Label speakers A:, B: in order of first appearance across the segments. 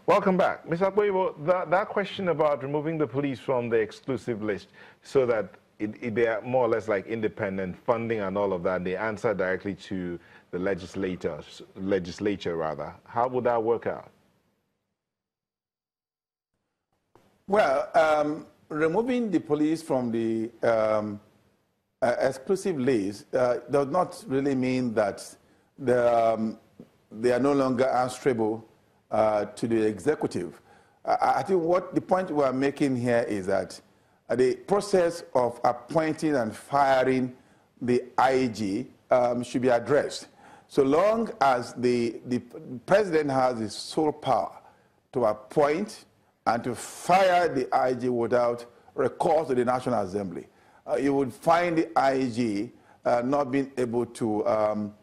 A: Welcome back. Mr. Akboyibo, that question about removing the police from the exclusive list so that they are more or less like independent funding and all of that, they answer directly to the legislature rather. How would that work out?
B: Well, removing the police from the exclusive list does not really mean that they are no longer answerable to the executive. I think what the point we are making here is that the process of appointing and firing the IG should be addressed. So long as the president has the sole power to appoint and to fire the IG without recourse to the National Assembly, you would find the IG not being able to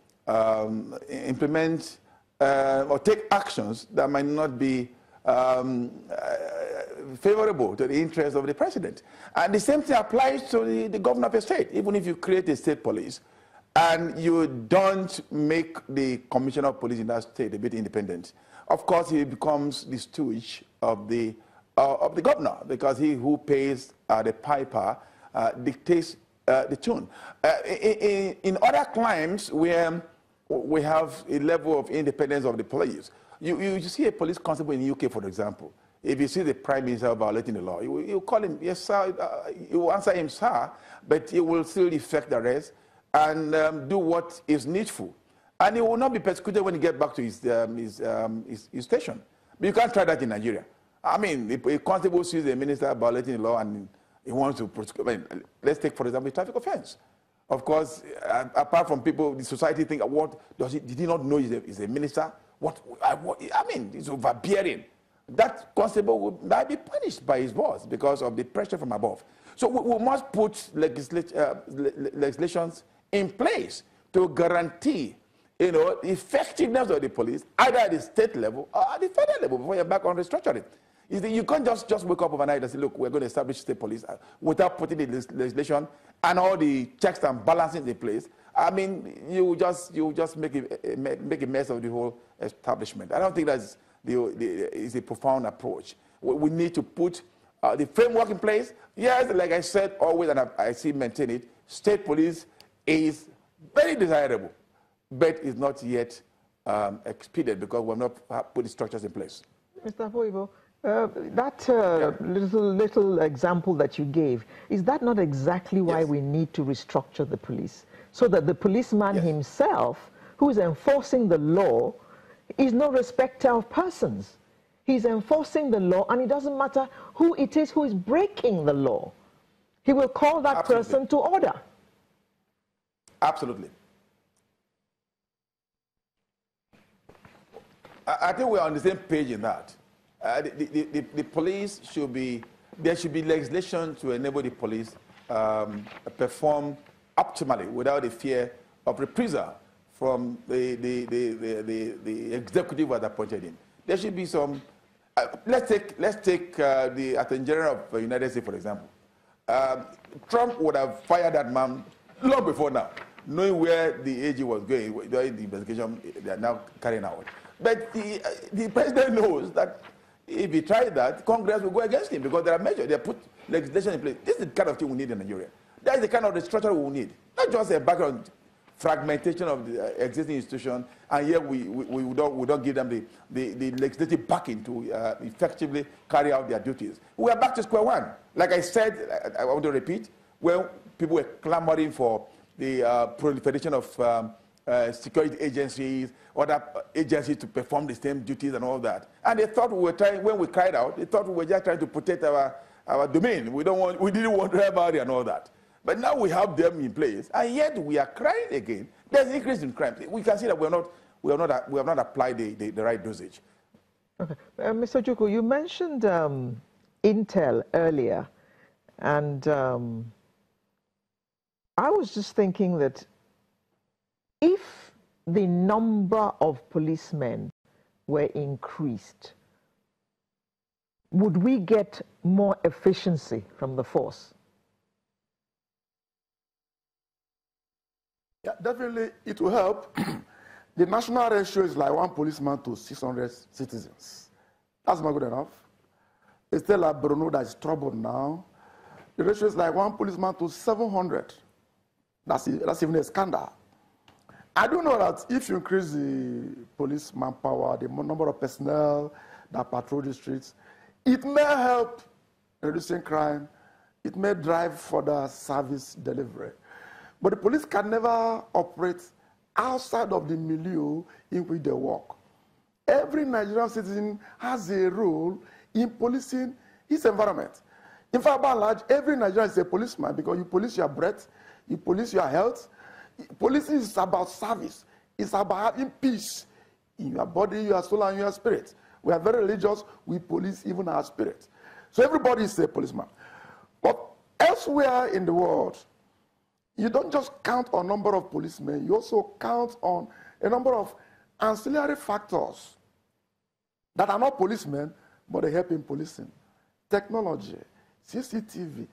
B: implement or take actions that might not be favorable to the interests of the president. And the same thing applies to the governor of a state. Even if you create a state police and you don't make the commissioner of police in that state a bit independent, of course he becomes the stooge of the governor, because he who pays the piper dictates the tune. In other climes where we have a level of independence of the police, you see a police constable in the UK, for example. If you see the Prime Minister violating the law, you call him, yes, sir, you will answer him, sir, but he will still effect the arrest and do what is needful. And he will not be persecuted when he gets back to his station. But you can't try that in Nigeria. I mean, if a constable sees a minister violating the law and he wants to prosecute, I mean, let's take, for example, a traffic offense. Of course, apart from people, the society think, what does he, did he not know he's a minister? I mean, it's overbearing. That constable might be punished by his boss because of the pressure from above. So we must put legislations in place to guarantee, the effectiveness of the police, either at the state level or at the federal level, before you're back on restructuring. You can't just wake up overnight and say, look, we're going to establish state police without putting the legislation and all the checks and balances in place. I mean, you just make a mess of the whole establishment. I don't think that's is a profound approach. We need to put the framework in place. Yes, like I said always, and I see maintain it, state police is very desirable, but is not yet expedient because we have not put the structures in place.
C: Mr. Akboyibo, that little example that you gave, is that not exactly why we need to restructure the police? So that the policeman himself, who is enforcing the law, is no respecter of persons. He's enforcing the law, and it doesn't matter who it is who is breaking the law. He will call that person to order.
B: Absolutely. I think we're on the same page in that. The police should be, there should be legislation to enable the police perform optimally without the fear of reprisal from the executive that appointed him. There should be some, let's take the Attorney General of the United States, for example. Trump would have fired that man long before now, knowing where the AG was going during the investigation they are now carrying out. But the president knows that if he tried that, Congress will go against him because there are measures, they put legislation in place. This is the kind of thing we need in Nigeria. That is the kind of restructure we need. Not just a background fragmentation of the existing institution, and yet we don't give them the legislative backing to effectively carry out their duties. We are back to square one. Like I said, I want to repeat, when people were clamoring for the proliferation of security agencies, other agencies to perform the same duties and all that. And they thought we were trying, when we cried out, they thought we were just trying to protect our domain. We didn't want to have and all that. But now we have them in place, and yet we are crying again. There's an increase in crime. We can see that we have not applied the right dosage.
C: Okay. Mr. Ojukwu, you mentioned Intel earlier, and I was just thinking that if the number of policemen were increased, would we get more efficiency from the force?
D: Yeah, definitely it will help. The national ratio is like 1 policeman to 600 citizens That's not good enough. It's still like Bruno that is troubled now. The ratio is like 1 policeman to 700. That's even a scandal. I do know that if you increase the police manpower, the number of personnel that patrol the streets, it may help reducing crime. It may drive further service delivery. But the police can never operate outside of the milieu in which they work. Every Nigerian citizen has a role in policing his environment. In fact, by and large, every Nigerian is a policeman because you police your breath, you police your health. Policing is about service. It's about having peace in your body, your soul, and your spirit. We are very religious. We police even our spirit. So everybody is a policeman. But elsewhere in the world, you don't just count on number of policemen. You also count on a number of ancillary factors that are not policemen, but they help in policing. Technology, CCTV,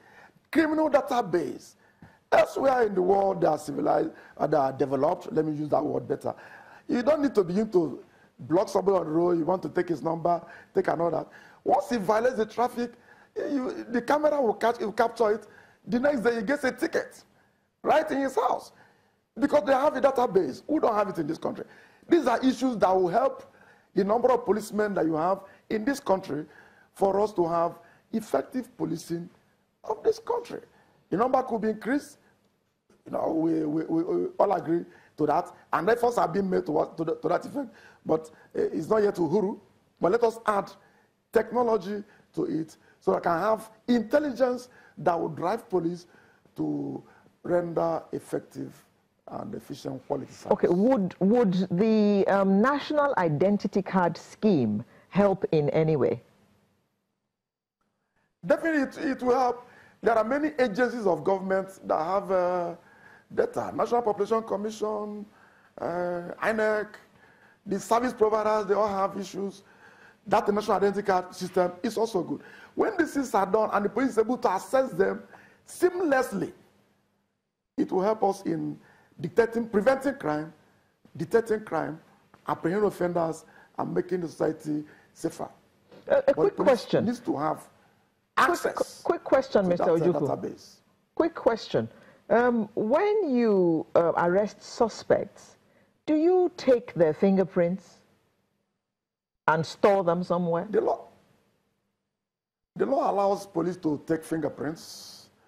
D: criminal database. Elsewhere in the world, they are civilized, they are developed. Let me use that word better. You don't need to begin to block somebody on the road. You want to take his number, take another. Once he violates the traffic, the camera will capture it. The next day, he gets a ticket right in his house because they have a database. We don't have it in this country. These are issues that will help the number of policemen that you have in this country for us to have effective policing of this country. The number could be increased. You know, we all agree to that, and efforts are being made to that effect, but it's not yet to huru. But let us add technology to it so I can have intelligence that will drive police to render effective and efficient quality service.
C: Okay, would the national identity card scheme help in any way?
D: Definitely, it will help. There are many agencies of government that have data. National Population Commission, INEC, the service providers, they all have issues. That the national identity card system is also good. When these things are done and the police is able to access them seamlessly, it will help us in preventing crime, detecting crime, apprehending offenders, and making the society safer.
C: A quick question.
D: Needs to have access.
C: Quick question, Mr. Ojukwu. Quick question. When you arrest suspects, do you take their fingerprints and store them somewhere?
D: The law allows police to take fingerprints.